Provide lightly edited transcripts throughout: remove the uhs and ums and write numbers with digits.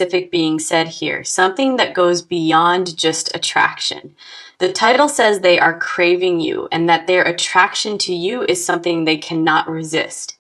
specific being said here, something that goes beyond just attraction. The title says they are craving you and that their attraction to you is something they cannot resist.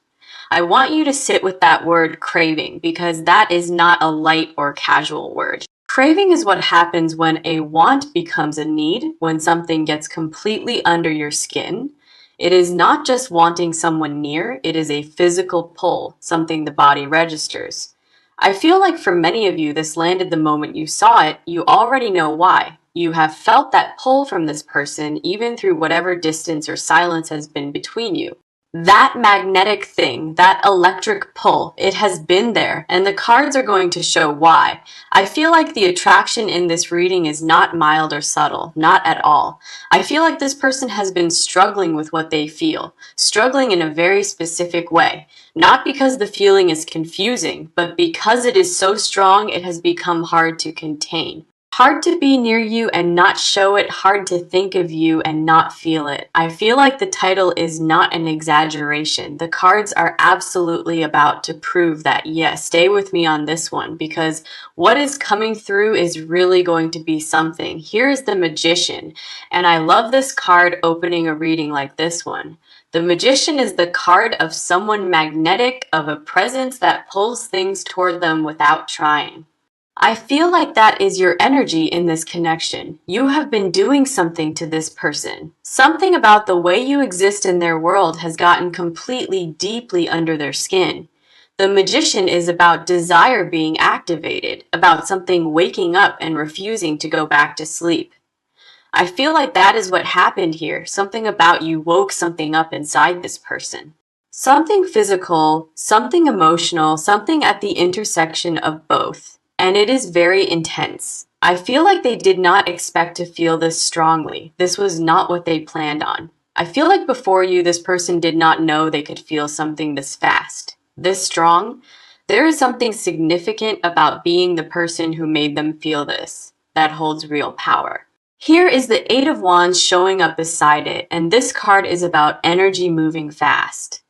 I want you to sit with that word craving because that is not a light or casual word. Craving is what happens when a want becomes a need, when something gets completely under your skin. It is not just wanting someone near, it is a physical pull, something the body registers. I feel like for many of you, this landed the moment you saw it. You already know why. You have felt that pull from this person, even through whatever distance or silence has been between you. That magnetic thing, that electric pull, it has been there, and the cards are going to show why. I feel like the attraction in this reading is not mild or subtle, not at all. I feel like this person has been struggling with what they feel, struggling in a very specific way. Not because the feeling is confusing, but because it is so strong it has become hard to contain. Hard to be near you and not show it, hard to think of you and not feel it. I feel like the title is not an exaggeration. The cards are absolutely about to prove that. Yes, stay with me on this one because what is coming through is really going to be something. Here is the Magician, and I love this card opening a reading like this one. The Magician is the card of someone magnetic, of a presence that pulls things toward them without trying. I feel like that is your energy in this connection. You have been doing something to this person. Something about the way you exist in their world has gotten completely, deeply under their skin. The Magician is about desire being activated, about something waking up and refusing to go back to sleep. I feel like that is what happened here. Something about you woke something up inside this person. Something physical, something emotional, something at the intersection of both. And it is very intense. I feel like they did not expect to feel this strongly. This was not what they planned on. I feel like before you, this person did not know they could feel something this fast, this strong. There is something significant about being the person who made them feel this, that holds real power. Here is the Eight of Wands showing up beside it, and this card is about energy moving fast.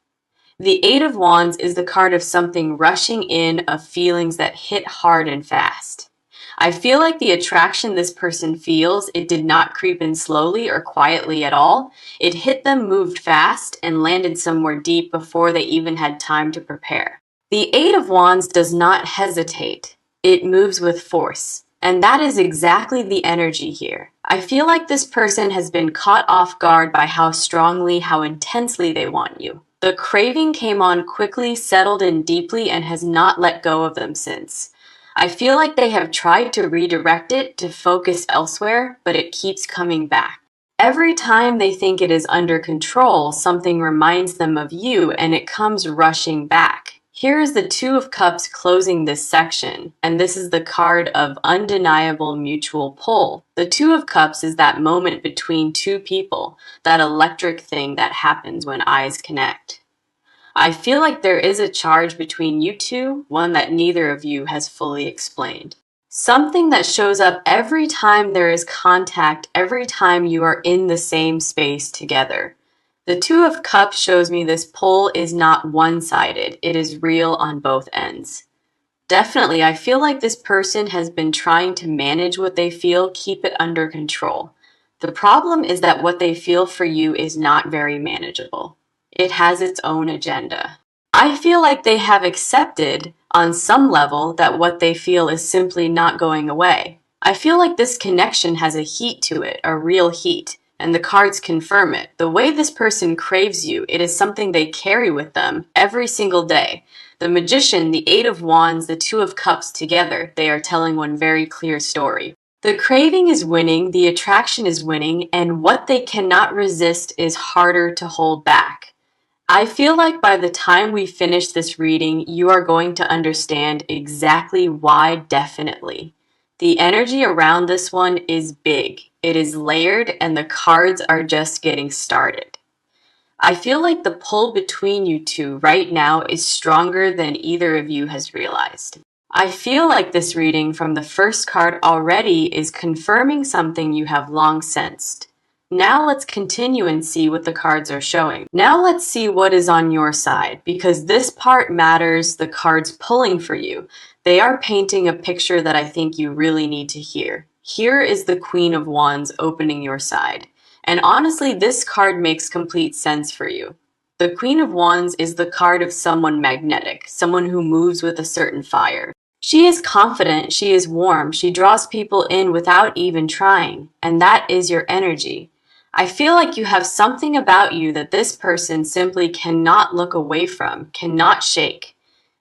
The Eight of Wands is the card of something rushing in, of feelings that hit hard and fast. I feel like the attraction this person feels, it did not creep in slowly or quietly at all. It hit them, moved fast, and landed somewhere deep before they even had time to prepare. The Eight of Wands does not hesitate. It moves with force. And that is exactly the energy here. I feel like this person has been caught off guard by how strongly, how intensely they want you. The craving came on quickly, settled in deeply, and has not let go of them since. I feel like they have tried to redirect it, to focus elsewhere, but it keeps coming back. Every time they think it is under control, something reminds them of you, and it comes rushing back. Here is the Two of Cups closing this section, and this is the card of undeniable mutual pull. The Two of Cups is that moment between two people, that electric thing that happens when eyes connect. I feel like there is a charge between you two, one that neither of you has fully explained. Something that shows up every time there is contact, every time you are in the same space together. The Two of Cups shows me this pull is not one-sided, it is real on both ends. Definitely, I feel like this person has been trying to manage what they feel, keep it under control. The problem is that what they feel for you is not very manageable. It has its own agenda. I feel like they have accepted, on some level, that what they feel is simply not going away. I feel like this connection has a heat to it, a real heat. And the cards confirm it. The way this person craves you, it is something they carry with them every single day. The Magician, the Eight of Wands, the Two of Cups together, they are telling one very clear story. The craving is winning, the attraction is winning, and what they cannot resist is harder to hold back. I feel like by the time we finish this reading, you are going to understand exactly why. Definitely. The energy around this one is big. It is layered, and the cards are just getting started. I feel like the pull between you two right now is stronger than either of you has realized. I feel like this reading from the first card already is confirming something you have long sensed. Now let's continue and see what the cards are showing. Now let's see what is on your side, because this part matters. The cards pulling for you. They are painting a picture that I think you really need to hear. Here is the Queen of Wands opening your side. And honestly, this card makes complete sense for you. The Queen of Wands is the card of someone magnetic, someone who moves with a certain fire. She is confident, she is warm, she draws people in without even trying, and that is your energy. I feel like you have something about you that this person simply cannot look away from, cannot shake.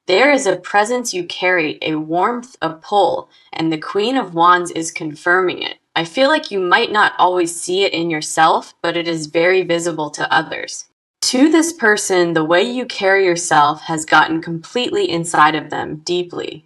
There is a presence you carry, a warmth, a pull, and the Queen of Wands is confirming it. I feel like you might not always see it in yourself, but it is very visible to others. To this person, the way you carry yourself has gotten completely inside of them, deeply.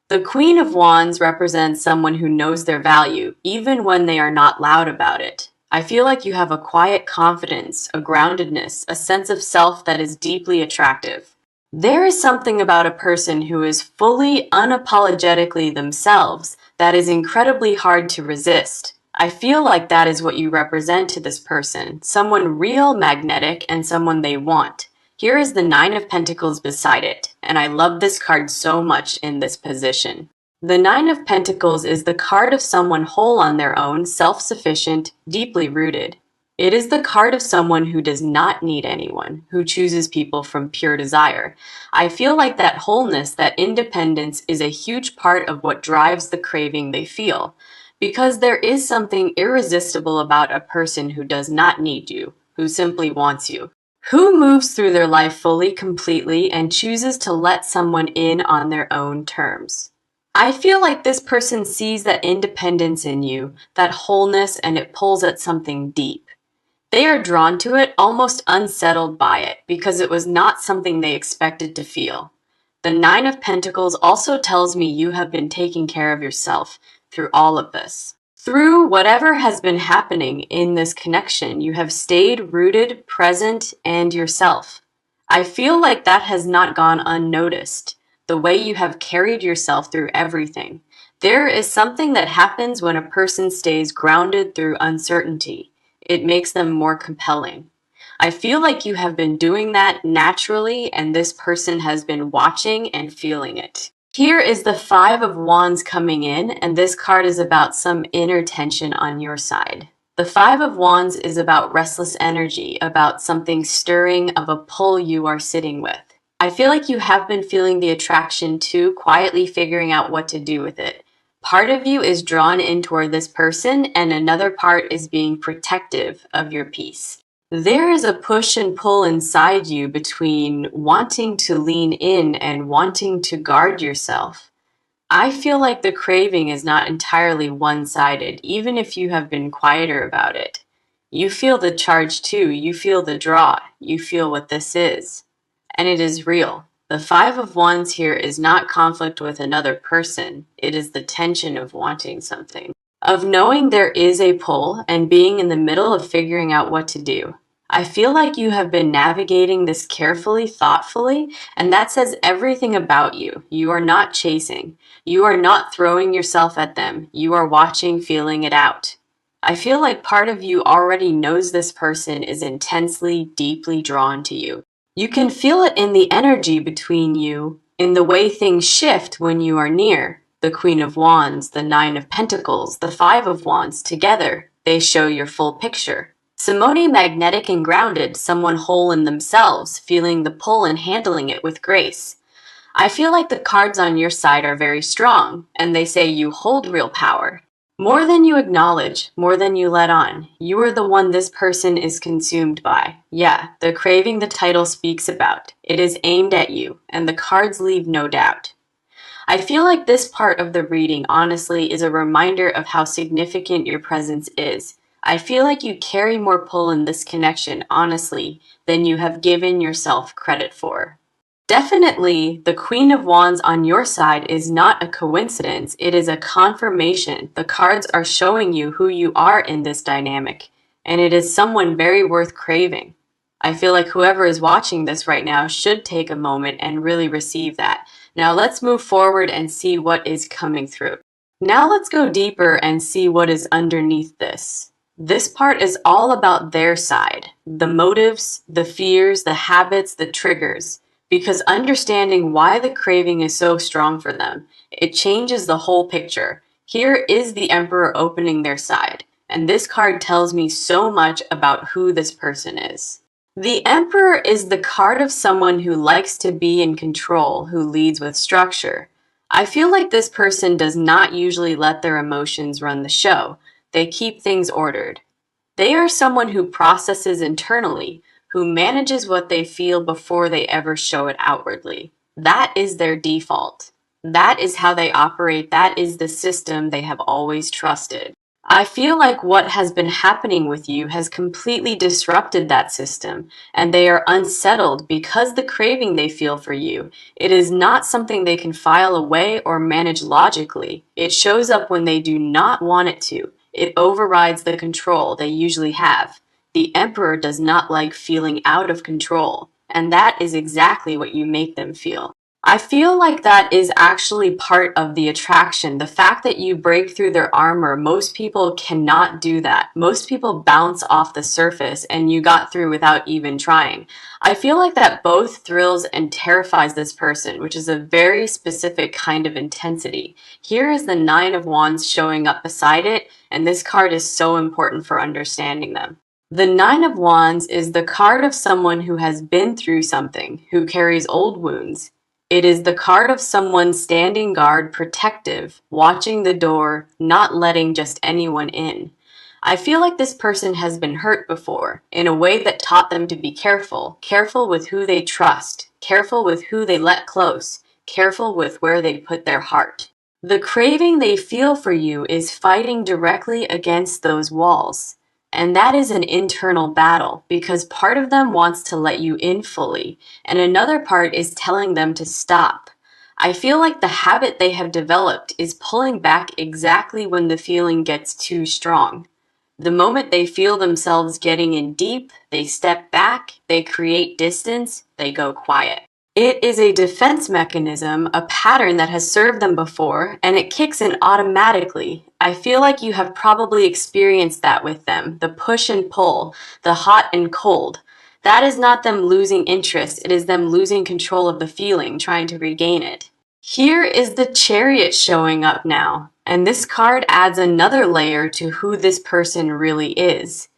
The Queen of Wands represents someone who knows their value, even when they are not loud about it. I feel like you have a quiet confidence, a groundedness, a sense of self that is deeply attractive. There is something about a person who is fully, unapologetically themselves that is incredibly hard to resist. I feel like that is what you represent to this person, someone real, magnetic, and someone they want. Here is the Nine of Pentacles beside it, and I love this card so much in this position. The Nine of Pentacles is the card of someone whole on their own, self-sufficient, deeply rooted. It is the card of someone who does not need anyone, who chooses people from pure desire. I feel like that wholeness, that independence is a huge part of what drives the craving they feel. Because there is something irresistible about a person who does not need you, who simply wants you. Who moves through their life fully, completely, and chooses to let someone in on their own terms. I feel like this person sees that independence in you, that wholeness, and it pulls at something deep. They are drawn to it, almost unsettled by it, because it was not something they expected to feel. The Nine of Pentacles also tells me you have been taking care of yourself through all of this. Through whatever has been happening in this connection, you have stayed rooted, present, and yourself. I feel like that has not gone unnoticed, the way you have carried yourself through everything. There is something that happens when a person stays grounded through uncertainty. It makes them more compelling. I feel like you have been doing that naturally, and this person has been watching and feeling it. Here is the Five of Wands coming in, and this card is about some inner tension on your side. The Five of Wands is about restless energy, about something stirring of a pull you are sitting with. I feel like you have been feeling the attraction too, quietly figuring out what to do with it. Part of you is drawn in toward this person, and another part is being protective of your peace. There is a push and pull inside you between wanting to lean in and wanting to guard yourself. I feel like the craving is not entirely one-sided, even if you have been quieter about it. You feel the charge too, you feel the draw, you feel what this is. And it is real. The Five of Wands here is not conflict with another person, it is the tension of wanting something, of knowing there is a pull and being in the middle of figuring out what to do. I feel like you have been navigating this carefully, thoughtfully, and that says everything about you. You are not chasing. You are not throwing yourself at them. You are watching, feeling it out. I feel like part of you already knows this person is intensely, deeply drawn to you. You can feel it in the energy between you, in the way things shift when you are near. The Queen of Wands, the Nine of Pentacles, the Five of Wands together, they show your full picture. Simone, magnetic and grounded, someone whole in themselves, feeling the pull and handling it with grace. I feel like the cards on your side are very strong, and they say you hold real power. More than you acknowledge, more than you let on. You are the one this person is consumed by. Yeah, the craving the title speaks about. It is aimed at you, and the cards leave no doubt. I feel like this part of the reading, honestly, is a reminder of how significant your presence is. I feel like you carry more pull in this connection, honestly, than you have given yourself credit for. Definitely, the Queen of Wands on your side is not a coincidence. It is a confirmation. The cards are showing you who you are in this dynamic, and it is someone very worth craving. I feel like whoever is watching this right now should take a moment and really receive that. Now let's move forward and see what is coming through. Now let's go deeper and see what is underneath this. This part is all about their side, the motives, the fears, the habits, the triggers. Because understanding why the craving is so strong for them, it changes the whole picture. Here is the Emperor opening their side, and this card tells me so much about who this person is. The Emperor is the card of someone who likes to be in control, who leads with structure. I feel like this person does not usually let their emotions run the show. They keep things ordered. They are someone who processes internally, who manages what they feel before they ever show it outwardly. That is their default. That is how they operate. That is the system they have always trusted. I feel like what has been happening with you has completely disrupted that system, and they are unsettled because the craving they feel for you, it is not something they can file away or manage logically. It shows up when they do not want it to. It overrides the control they usually have. The Emperor does not like feeling out of control, and that is exactly what you make them feel. I feel like that is actually part of the attraction. The fact that you break through their armor, most people cannot do that. Most people bounce off the surface and you got through without even trying. I feel like that both thrills and terrifies this person, which is a very specific kind of intensity. Here is the Nine of Wands showing up beside it, and this card is so important for understanding them. The Nine of Wands is the card of someone who has been through something, who carries old wounds. It is the card of someone standing guard, protective, watching the door, not letting just anyone in. I feel like this person has been hurt before, in a way that taught them to be careful, careful with who they trust, careful with who they let close, careful with where they put their heart. The craving they feel for you is fighting directly against those walls. And that is an internal battle because part of them wants to let you in fully, and another part is telling them to stop. I feel like the habit they have developed is pulling back exactly when the feeling gets too strong. The moment they feel themselves getting in deep, they step back, they create distance, they go quiet. It is a defense mechanism, a pattern that has served them before, and it kicks in automatically. I feel like you have probably experienced that with them, the push and pull, the hot and cold. That is not them losing interest, it is them losing control of the feeling, trying to regain it. Here is the Chariot showing up now, and this card adds another layer to who this person really is.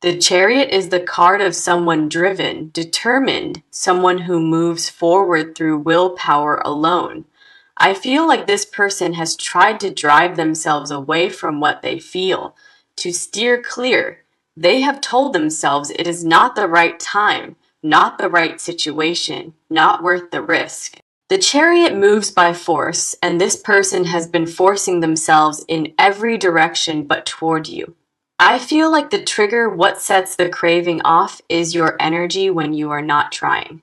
The Chariot is the card of someone driven, determined, someone who moves forward through willpower alone. I feel like this person has tried to drive themselves away from what they feel, to steer clear. They have told themselves it is not the right time, not the right situation, not worth the risk. The Chariot moves by force, and this person has been forcing themselves in every direction but toward you. I feel like the trigger, what sets the craving off, is your energy when you are not trying.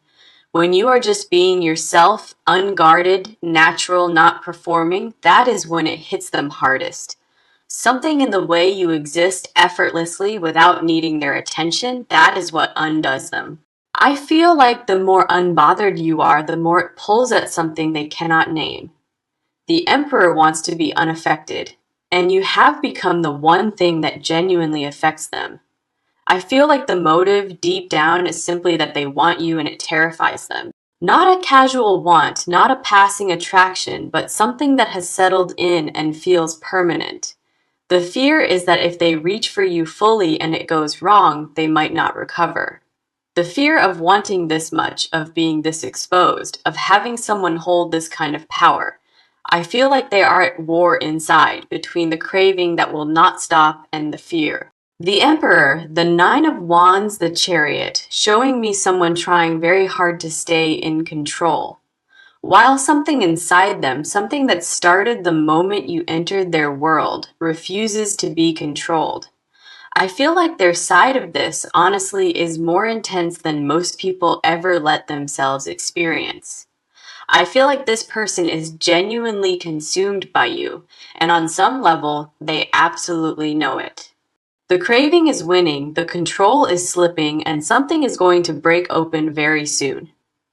When you are just being yourself, unguarded, natural, not performing, that is when it hits them hardest. Something in the way you exist effortlessly without needing their attention, that is what undoes them. I feel like the more unbothered you are, the more it pulls at something they cannot name. The Emperor wants to be unaffected, and you have become the one thing that genuinely affects them. I feel like the motive deep down is simply that they want you and it terrifies them. Not a casual want, not a passing attraction, but something that has settled in and feels permanent. The fear is that if they reach for you fully and it goes wrong, they might not recover. The fear of wanting this much, of being this exposed, of having someone hold this kind of power. I feel like they are at war inside, between the craving that will not stop and the fear. The Emperor, the Nine of Wands, the Chariot, showing me someone trying very hard to stay in control. While something inside them, something that started the moment you entered their world, refuses to be controlled. I feel like their side of this, honestly, is more intense than most people ever let themselves experience. I feel like this person is genuinely consumed by you, and on some level, they absolutely know it. The craving is winning, the control is slipping, and something is going to break open very soon.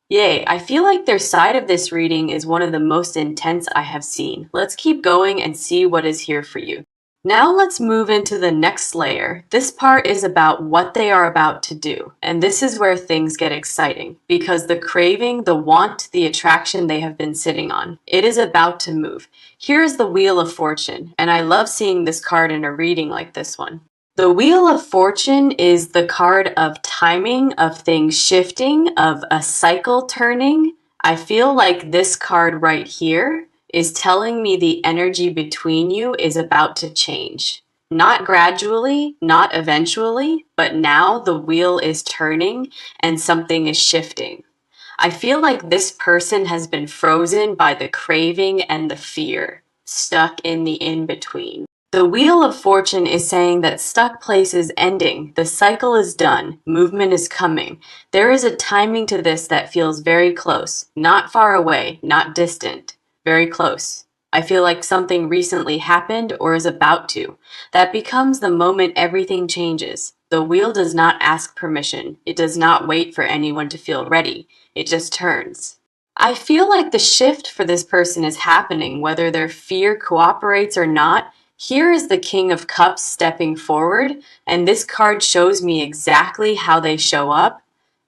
Yay, I feel like their side of this reading is one of the most intense I have seen. Let's keep going and see what is here for you. Now let's move into the next layer. This part is about what they are about to do. And this is where things get exciting because the craving, the want, the attraction they have been sitting on, it is about to move. Here is the Wheel of Fortune, and I love seeing this card in a reading like this one. The Wheel of Fortune is the card of timing, of things shifting, of a cycle turning. I feel like this card right here is telling me the energy between you is about to change. Not gradually, not eventually, but now the wheel is turning and something is shifting. I feel like this person has been frozen by the craving and the fear, stuck in the in-between. The Wheel of Fortune is saying that stuck place is ending, the cycle is done, movement is coming. There is a timing to this that feels very close, not far away, not distant. Very close. I feel like something recently happened or is about to. That becomes the moment everything changes. The wheel does not ask permission. It does not wait for anyone to feel ready. It just turns. I feel like the shift for this person is happening, whether their fear cooperates or not. Here is the King of Cups stepping forward, and this card shows me exactly how they show up.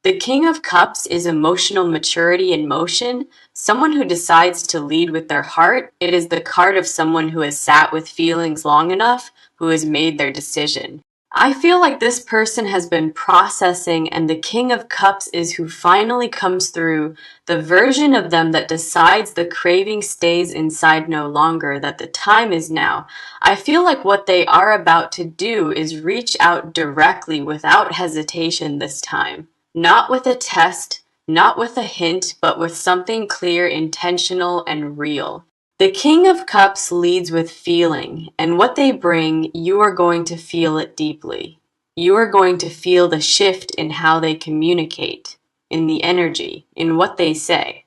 The King of Cups is emotional maturity in motion, someone who decides to lead with their heart. It is the card of someone who has sat with feelings long enough, who has made their decision. I feel like this person has been processing, and the King of Cups is who finally comes through, the version of them that decides the craving stays inside no longer, that the time is now. I feel like what they are about to do is reach out directly without hesitation this time. Not with a test, not with a hint, but with something clear, intentional, and real. The King of Cups leads with feeling, and what they bring, you are going to feel it deeply. You are going to feel the shift in how they communicate, in the energy, in what they say.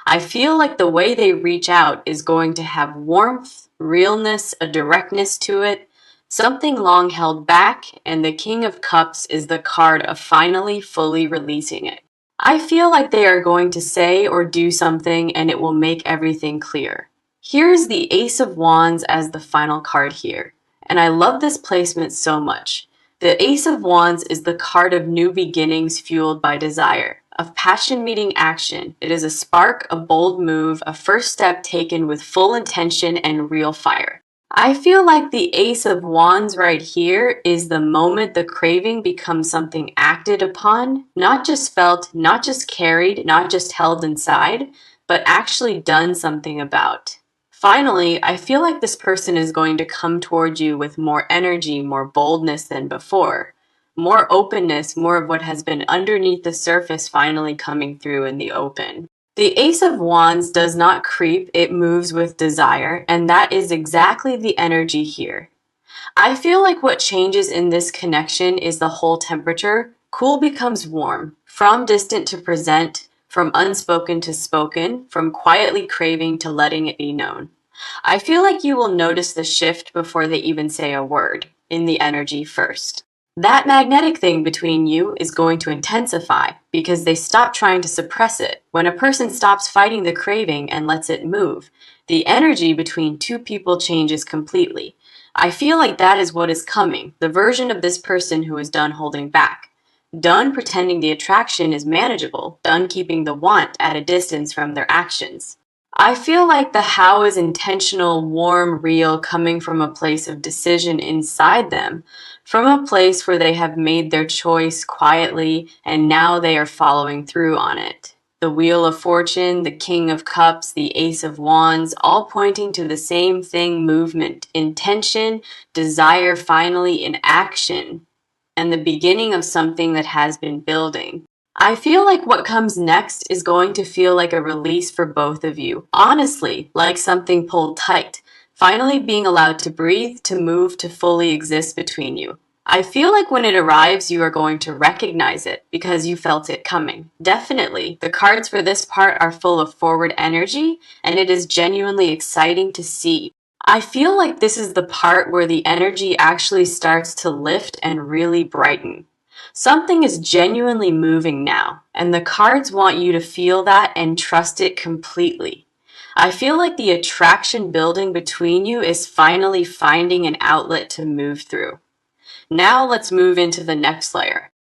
I feel like the way they reach out is going to have warmth, realness, a directness to it, something long held back, and the King of Cups is the card of finally fully releasing it. I feel like they are going to say or do something and it will make everything clear. Here's the Ace of Wands as the final card here, and I love this placement so much. The Ace of Wands is the card of new beginnings fueled by desire, of passion meeting action. It is a spark, a bold move, a first step taken with full intention and real fire. I feel like the Ace of Wands right here is the moment the craving becomes something acted upon, not just felt, not just carried, not just held inside, but actually done something about. Finally, I feel like this person is going to come toward you with more energy, more boldness than before. More openness, more of what has been underneath the surface finally coming through in the open. The Ace of Wands does not creep, it moves with desire, and that is exactly the energy here. I feel like what changes in this connection is the whole temperature. Cool becomes warm, from distant to present, from unspoken to spoken, from quietly craving to letting it be known. I feel like you will notice the shift before they even say a word, in the energy first. That magnetic thing between you is going to intensify because they stop trying to suppress it. When a person stops fighting the craving and lets it move, the energy between two people changes completely. I feel like that is what is coming, the version of this person who is done holding back. Done pretending the attraction is manageable, done keeping the want at a distance from their actions. I feel like the how is intentional, warm, real, coming from a place of decision inside them, from a place where they have made their choice quietly and now they are following through on it. The Wheel of Fortune, the King of Cups, the Ace of Wands, all pointing to the same thing, movement, intention, desire finally in action, and the beginning of something that has been building. I feel like what comes next is going to feel like a release for both of you. Honestly, like something pulled tight, finally being allowed to breathe, to move, to fully exist between you. I feel like when it arrives, you are going to recognize it because you felt it coming. Definitely, the cards for this part are full of forward energy, and it is genuinely exciting to see. I feel like this is the part where the energy actually starts to lift and really brighten. Something is genuinely moving now, and the cards want you to feel that and trust it completely. I feel like the attraction building between you is finally finding an outlet to move through. Now let's move into the next layer.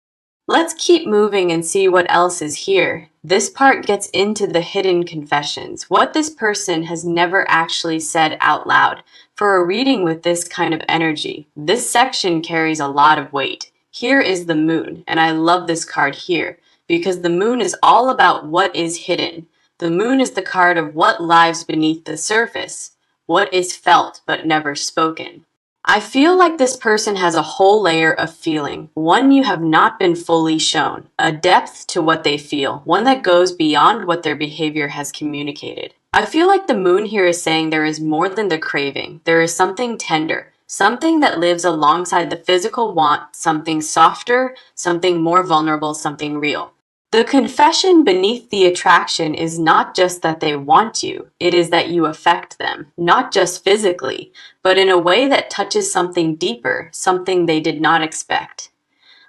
Let's keep moving and see what else is here. This part gets into the hidden confessions, what this person has never actually said out loud. For a reading with this kind of energy, this section carries a lot of weight. Here is the moon, and I love this card here because the moon is all about what is hidden. The moon is the card of what lies beneath the surface, what is felt but never spoken. I feel like this person has a whole layer of feeling, one you have not been fully shown, a depth to what they feel, one that goes beyond what their behavior has communicated. I feel like the moon here is saying there is more than the craving. There is something tender, something that lives alongside the physical want, something softer, something more vulnerable, something real. The confession beneath the attraction is not just that they want you, it is that you affect them, not just physically, but in a way that touches something deeper, something they did not expect.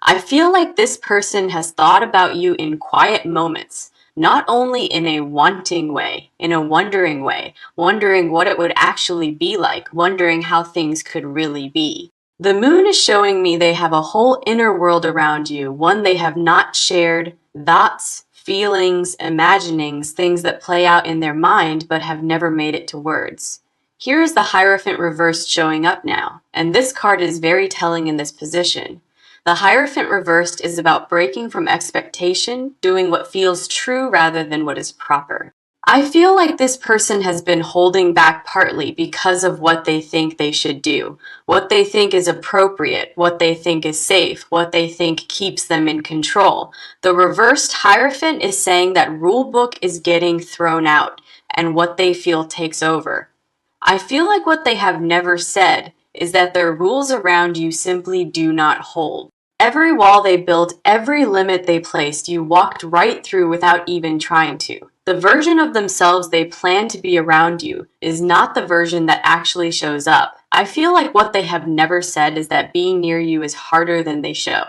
I feel like this person has thought about you in quiet moments, not only in a wanting way, in a wondering way, wondering what it would actually be like, wondering how things could really be. The moon is showing me they have a whole inner world around you, one they have not shared, thoughts, feelings, imaginings, things that play out in their mind but have never made it to words. Here is the Hierophant reversed showing up now, and this card is very telling in this position. The Hierophant reversed is about breaking from expectation, doing what feels true rather than what is proper. I feel like this person has been holding back partly because of what they think they should do, what they think is appropriate, what they think is safe, what they think keeps them in control. The reversed Hierophant is saying that rule book is getting thrown out and what they feel takes over. I feel like what they have never said is that their rules around you simply do not hold. Every wall they built, every limit they placed, you walked right through without even trying to. The version of themselves they plan to be around you is not the version that actually shows up. I feel like what they have never said is that being near you is harder than they show.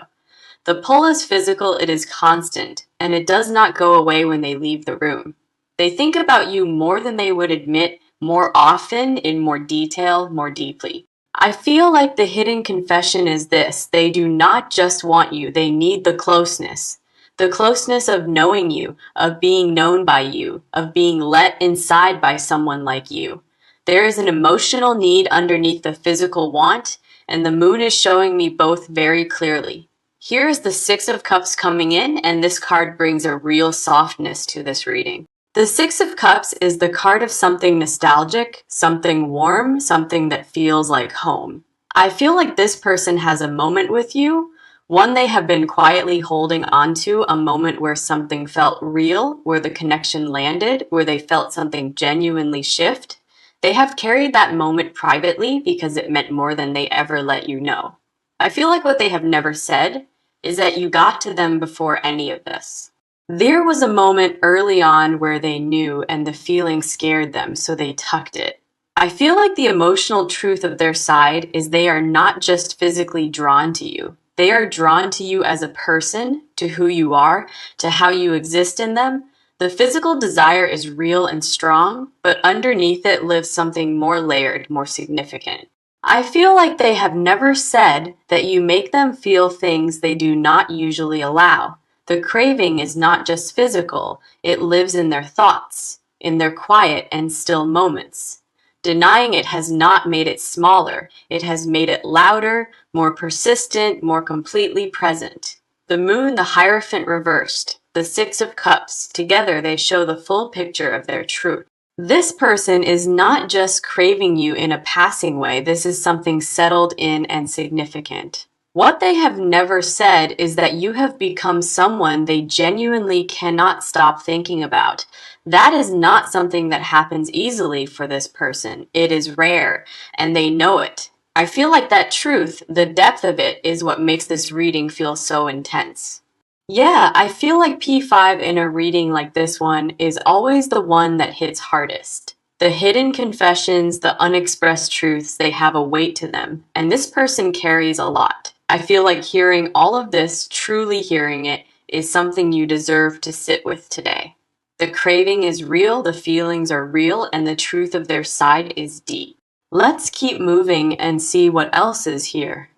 The pull is physical, it is constant, and it does not go away when they leave the room. They think about you more than they would admit, more often, in more detail, more deeply. I feel like the hidden confession is this: they do not just want you, they need the closeness. The closeness of knowing you, of being known by you, of being let inside by someone like you. There is an emotional need underneath the physical want, and the moon is showing me both very clearly. Here is the Six of Cups coming in, and this card brings a real softness to this reading. The Six of Cups is the card of something nostalgic, something warm, something that feels like home. I feel like this person has a moment with you, one they have been quietly holding on to, a moment where something felt real, where the connection landed, where they felt something genuinely shift. They have carried that moment privately because it meant more than they ever let you know. I feel like what they have never said is that you got to them before any of this. There was a moment early on where they knew and the feeling scared them, so they tucked it. I feel like the emotional truth of their side is they are not just physically drawn to you. They are drawn to you as a person, to who you are, to how you exist in them. The physical desire is real and strong, but underneath it lives something more layered, more significant. I feel like they have never said that you make them feel things they do not usually allow. The craving is not just physical, it lives in their thoughts, in their quiet and still moments. Denying it has not made it smaller, it has made it louder, more persistent, more completely present. The moon, the Hierophant reversed, the Six of Cups, together they show the full picture of their truth. This person is not just craving you in a passing way, this is something settled in and significant. What they have never said is that you have become someone they genuinely cannot stop thinking about. That is not something that happens easily for this person. It is rare, and they know it. I feel like that truth, the depth of it, is what makes this reading feel so intense. Yeah, I feel like P5 in a reading like this one is always the one that hits hardest. The hidden confessions, the unexpressed truths, they have a weight to them, and this person carries a lot. I feel like hearing all of this, truly hearing it, is something you deserve to sit with today. The craving is real, the feelings are real, and the truth of their side is deep. Let's keep moving and see what else is here.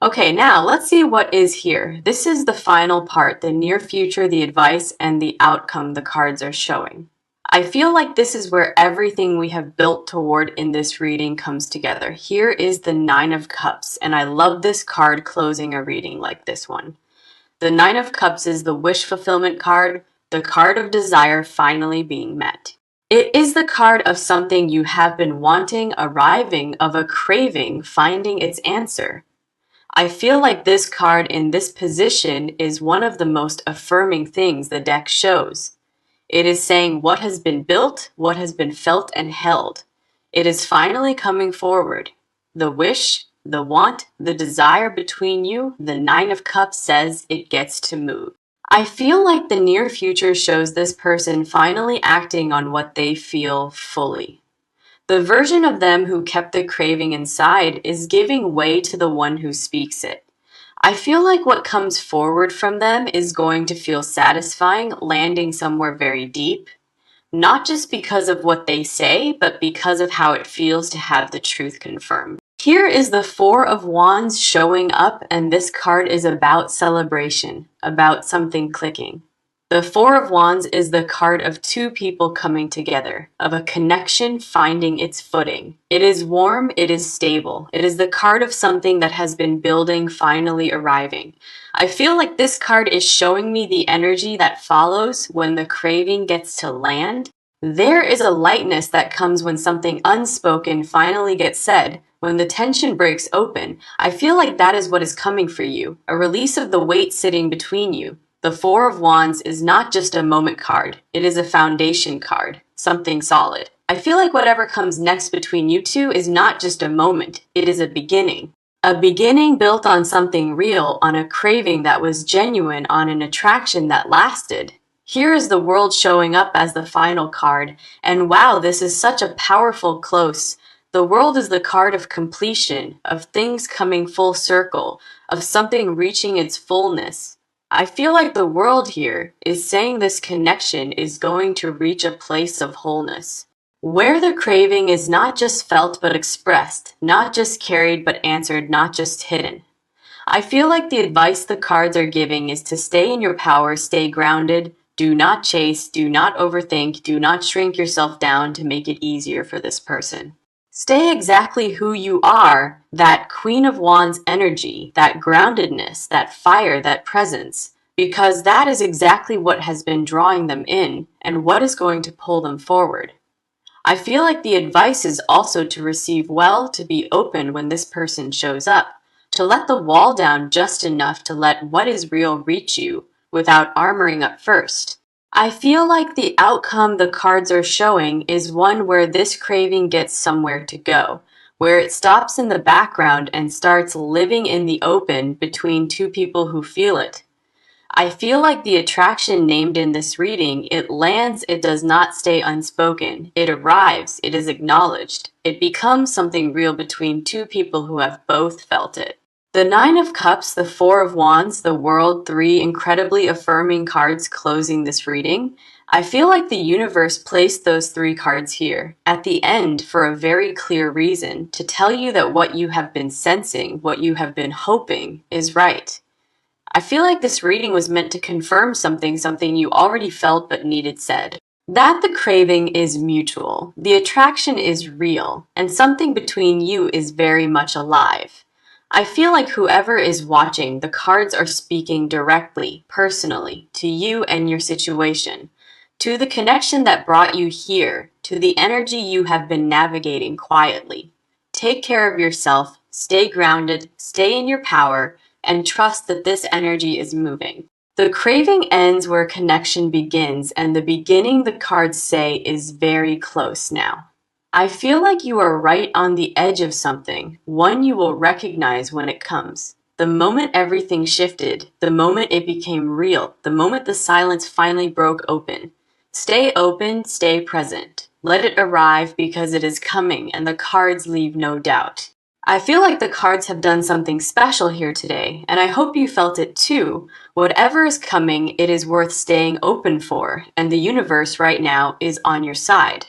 Okay, now let's see what is here. This is the final part, the near future, the advice, and the outcome the cards are showing. I feel like this is where everything we have built toward in this reading comes together. Here is the Nine of Cups, and I love this card closing a reading like this one. The Nine of Cups is the wish fulfillment card, the card of desire finally being met. It is the card of something you have been wanting, arriving, of a craving, finding its answer. I feel like this card in this position is one of the most affirming things the deck shows. It is saying what has been built, what has been felt and held. It is finally coming forward. The wish, the want, the desire between you, the Nine of Cups says it gets to move. I feel like the near future shows this person finally acting on what they feel fully. The version of them who kept the craving inside is giving way to the one who speaks it. I feel like what comes forward from them is going to feel satisfying, landing somewhere very deep, not just because of what they say, but because of how it feels to have the truth confirmed. Here is the Four of Wands showing up, and this card is about celebration, about something clicking. The Four of Wands is the card of two people coming together, of a connection finding its footing. It is warm, it is stable. It is the card of something that has been building finally arriving. I feel like this card is showing me the energy that follows when the craving gets to land. There is a lightness that comes when something unspoken finally gets said, when the tension breaks open. I feel like that is what is coming for you, a release of the weight sitting between you. The Four of Wands is not just a moment card, it is a foundation card, something solid. I feel like whatever comes next between you two is not just a moment, it is a beginning. A beginning built on something real, on a craving that was genuine, on an attraction that lasted. Here is the world showing up as the final card, and wow, this is such a powerful close. The world is the card of completion, of things coming full circle, of something reaching its fullness. I feel like the world here is saying this connection is going to reach a place of wholeness, where the craving is not just felt but expressed, not just carried but answered, not just hidden. I feel like the advice the cards are giving is to stay in your power, stay grounded, do not chase, do not overthink, do not shrink yourself down to make it easier for this person. Stay exactly who you are, that Queen of Wands energy, that groundedness, that fire, that presence, because that is exactly what has been drawing them in and what is going to pull them forward. I feel like the advice is also to receive well, to be open when this person shows up, to let the wall down just enough to let what is real reach you without armoring up first. I feel like the outcome the cards are showing is one where this craving gets somewhere to go, where it stops in the background and starts living in the open between two people who feel it. I feel like the attraction named in this reading, it lands, it does not stay unspoken. It arrives, it is acknowledged. It becomes something real between two people who have both felt it. The Nine of Cups, the Four of Wands, the World, three incredibly affirming cards closing this reading. I feel like the universe placed those three cards here at the end for a very clear reason, to tell you that what you have been sensing, what you have been hoping is right. I feel like this reading was meant to confirm something you already felt but needed said. That the craving is mutual, the attraction is real, and something between you is very much alive. I feel like whoever is watching, the cards are speaking directly, personally, to you and your situation, to the connection that brought you here, to the energy you have been navigating quietly. Take care of yourself, stay grounded, stay in your power, and trust that this energy is moving. The craving ends where connection begins, and the beginning, the cards say, is very close now. I feel like you are right on the edge of something, one you will recognize when it comes. The moment everything shifted, the moment it became real, the moment the silence finally broke open. Stay open, stay present. Let it arrive because it is coming, and the cards leave no doubt. I feel like the cards have done something special here today, and I hope you felt it too. Whatever is coming, it is worth staying open for, and the universe right now is on your side.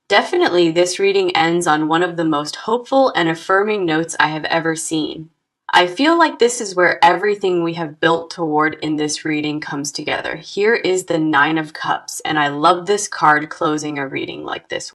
Definitely, this reading ends on one of the most hopeful and affirming notes I have ever seen. I feel like this is where everything we have built toward in this reading comes together. Here is the Nine of Cups, and I love this card closing a reading like this